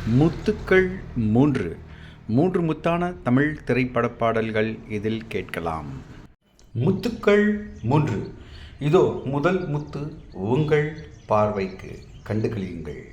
முத்துக்கள் மூன்று மூன்று முத்தான தமிழ் திரைப்பட பாடல்கள் இதில் கேட்கலாம். முத்துக்கள் மூன்று. இதோ முதல் முத்து உங்கள் பார்வைக்கு, கண்டுகளியுங்கள்.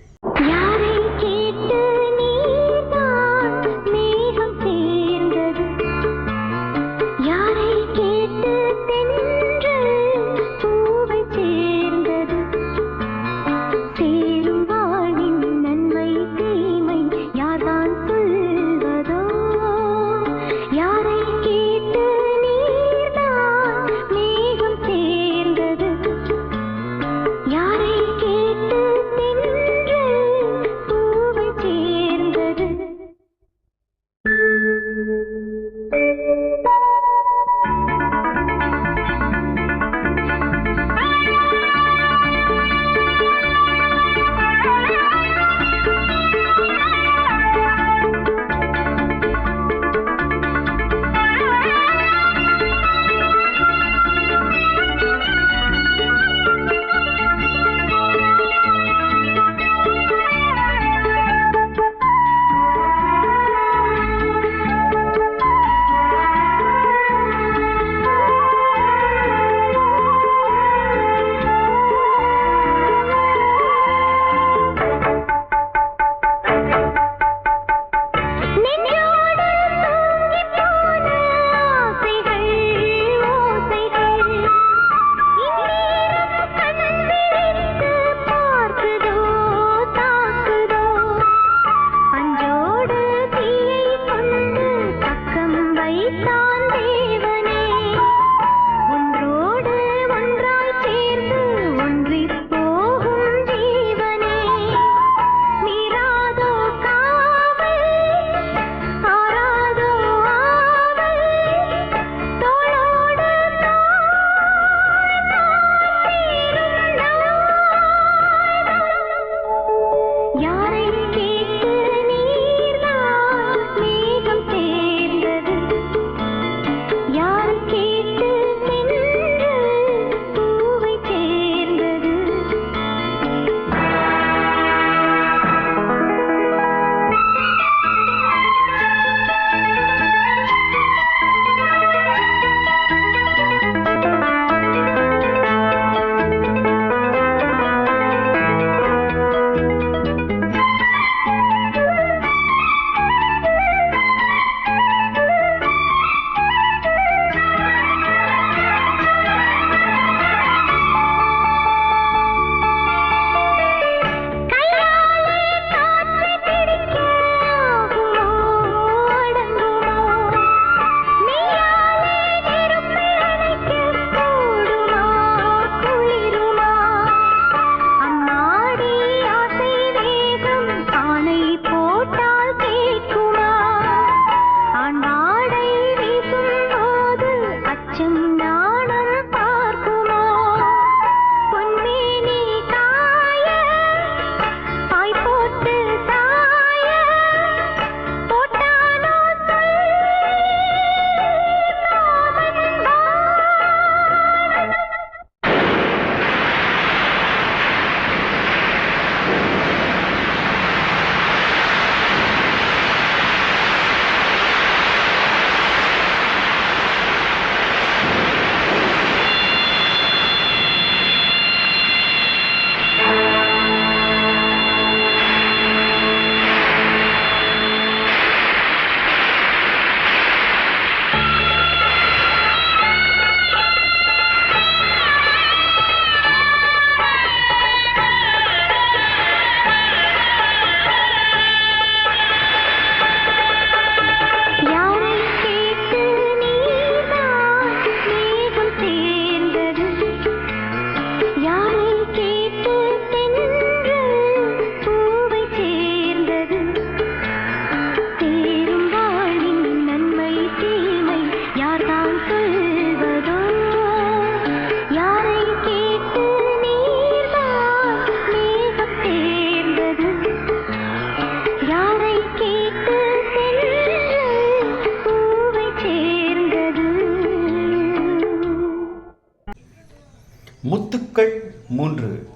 முத்துக்கள் மூன்று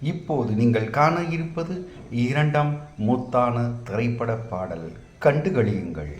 இப்போது நீங்கள் காண இருப்பது இரண்டாம் முத்தான திரைப்பட பாடல். கண்டுகளியுங்கள்.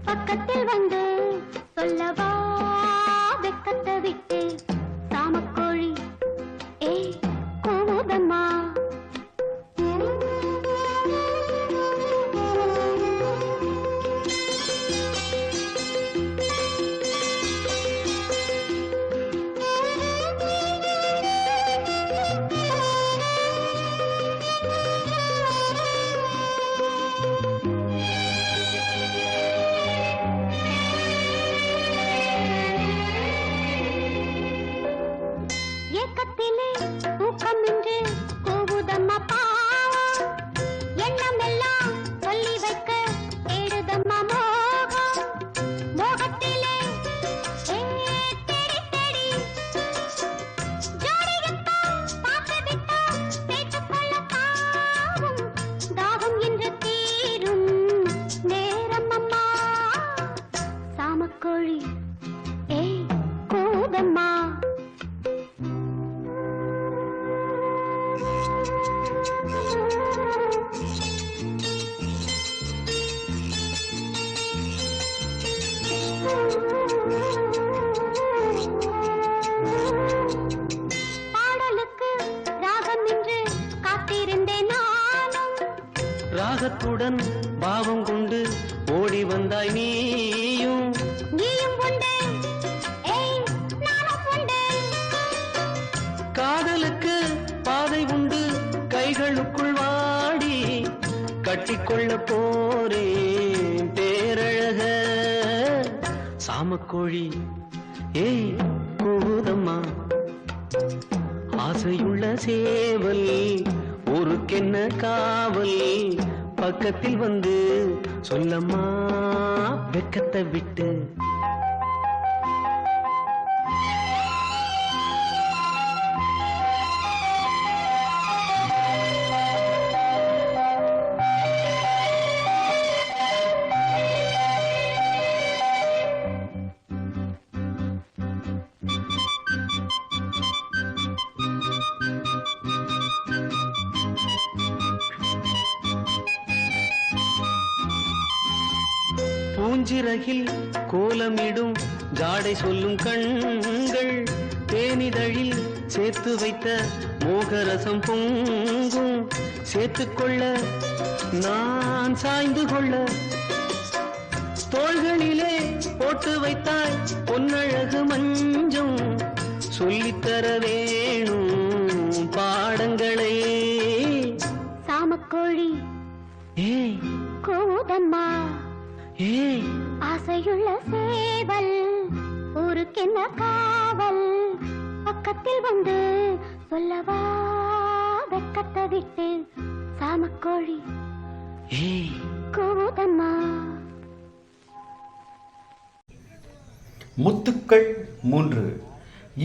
பக்கத்தில் வந்து சொல்லவா வெக்கத்தை விட்டு சாமக்கோழி ஏய் கூவுதம்மா. ஏக்கத்திலே தூக்கமின்றி கூவுதம்மா பாவம், எண்ணமெல்லாம் சொல்லி வைக்க தேடுதம்மா மோகம். மோகத்திலே தேடி தேடி ஜோடியத்தான் பார்த்துவிட்டா பேசிக்கொள்ள பாவம். தாகம் என்று தீரும் நேரம் அம்மா. சாமக்கோழி ஏய் கூவுதம்மா. பாடலுக்கு ராகம் என்று காத்திருந்தேன் நானும். ராகத்துடன் பாவம் கொண்டு ஓடி வந்தாய் நீயும். நீயும் உண்டு ஏய் நானும் உண்டு. காதலுக்கு பாதை உண்டு கைகளுக்குள் வாடி கட்டிக்கொள்ள போறேன் பேரழக. சாமக்கோழி ஏய் கூவுதம்மா. ஆசையுள்ள சேவல் ஊருக்கென்ன காவல், பக்கத்தில் வந்து சொல்லம்மா வெக்கத்தை விட்டு. பூஞ்சிறகில் கோலமிடும் ஜாடை சொல்லும் கண்கள், தேனிதழில் சேர்த்து வைத்த மோகரசம் பொங்கும். சேர்த்துக்கொள்ள நான் சாய்ந்து கொள்ள தோள்களிலே போட்டு வைத்தாய் பொன்னழகு மஞ்சம். சொல்லித்தர வேணும் பாடங்களே. சாமக்கோழி ஏய் கூவுதம்மா. ஏய் ஆசையுள்ள சேவல் ஊருக்கென்ன காவல், பக்கத்தில் வந்து சொல்லவா வெக்கத்தை விட்டு. சாமக்கோழி ஏய் கூவுதம்மா. முத்துக்கள் 3.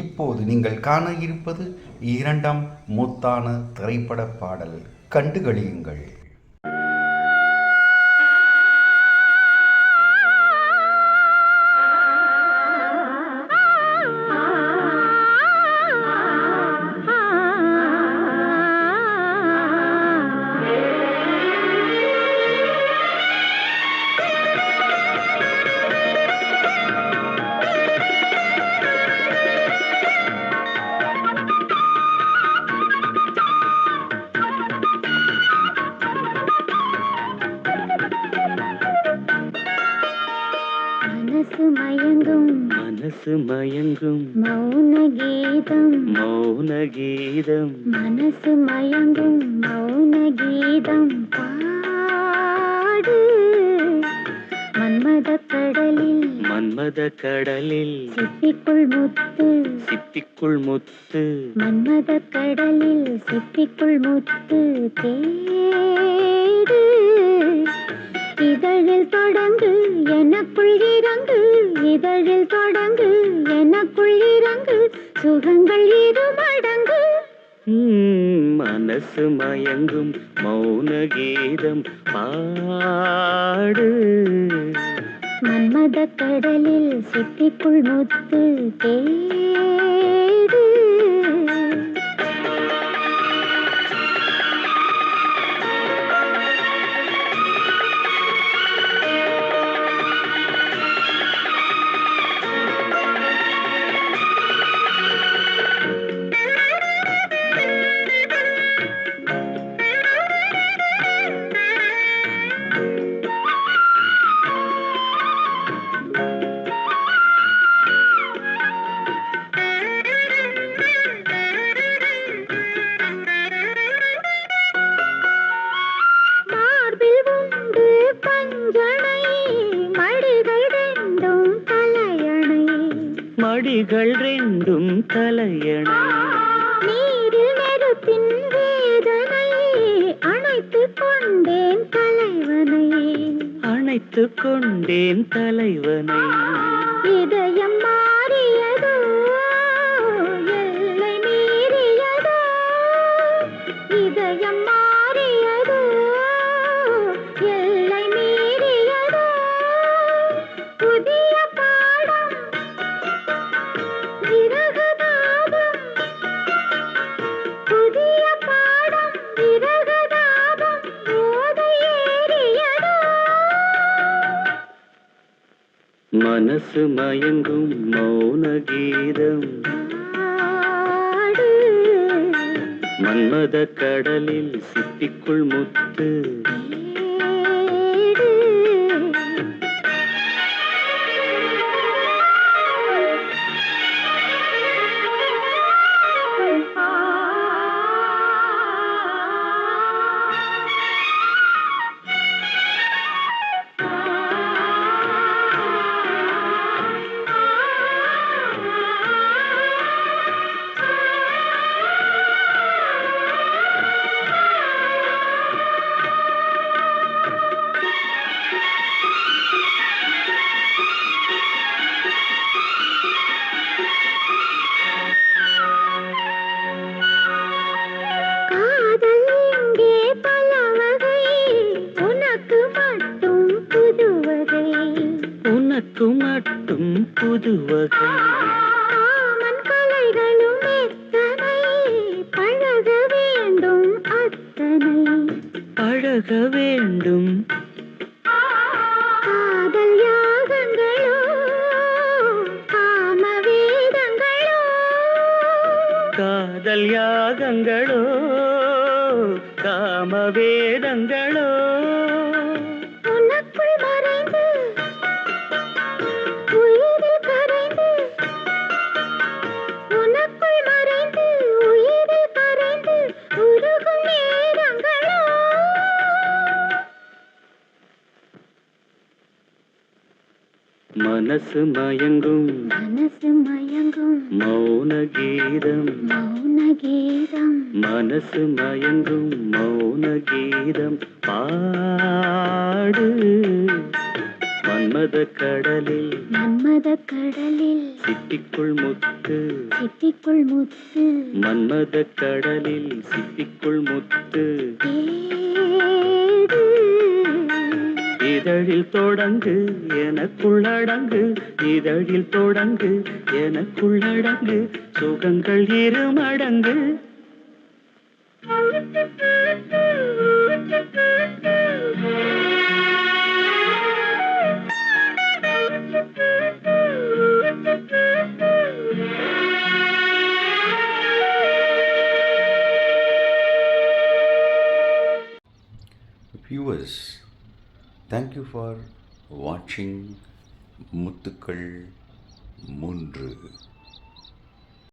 இப்போது நீங்கள் காண இருப்பது இரண்டாம் முத்தான திரைப்பட பாடல். கண்டுகளியுங்கள். மனசு மயங்கும் மௌன கீதம் மௌன கீதம் மனசு மயங்கும் மௌன கீதம் பாடு மன்மத கடலில் மன்மத கடலில் சிப்பிக்குள் முத்து சிப்பிக்குள் முத்து மன்மத கடலில் சிப்பிக்குள் முத்து தேடு இதழில் தொடங்கு எனக்குள் இறங்கு இதழில் தொடங்கு எனக்குள் இறங்கு சுகங்கள் இரு மடங்கு மனசு மயங்கும் மௌன கீதம் பாடு மன்மத கடலில் சிப்பிக்குள் முத்து தேடு மடிகள் ரெண்டும் தலையணை நீரில் நெருப்பின் வேதனை அணைத்துக் கொண்டேன் தலைவனை அணைத்துக் கொண்டேன் தலைவனை இதயம் மாறியதோ எல்லை மீறியதோ இதயம் மாறியதோ எல்லை மீறியதோ புதிய பாடம் விரகதாபம் புதிய பாடம் விரகதாபம் போதை ஏறியதோ மனசு மயங்கும் மௌன கீதம் பாடு மன்மத கடலில் சிப்பிக்குள் முத்து தேடு காதல் இங்கே பல வகை உனக்கு மட்டும் புது வகை உனக்கு மட்டும் புது வகை காமன் கலைகளும் எத்தனை பழக வேண்டும் அத்தனை பழக வேண்டும் காதல் யாகங்களோ காம வேதங்களோ காதல் யாகங்களோ காம வேதங்களோ உனக்குள் மறைந்து உயிரில் கரைந்து உனக்குள் மறைந்து உயிரில் கரைந்து உருகும் நேரங்களோ மனசு மயங்கும் மனசு மயங்கும் மௌன கீதம் மௌன கீதம் மனசு மயங்கும் மௌன கீதம் பாடு மன்மத கடலில் மன்மத கடலில் சிப்பிக்குள் முத்து சிப்பிக்குள் முத்து மன்மத கடலில் சிப்பிக்குள் முத்து தேடு இதழில் தொடங்கு எனக்குள்ளடங்கு இதழில் தொடங்கு எனக்குள்ளடங்கு சுகங்கள் இரு மடங்கு Viewers, thank you for watching முத்துக்கள் மூன்று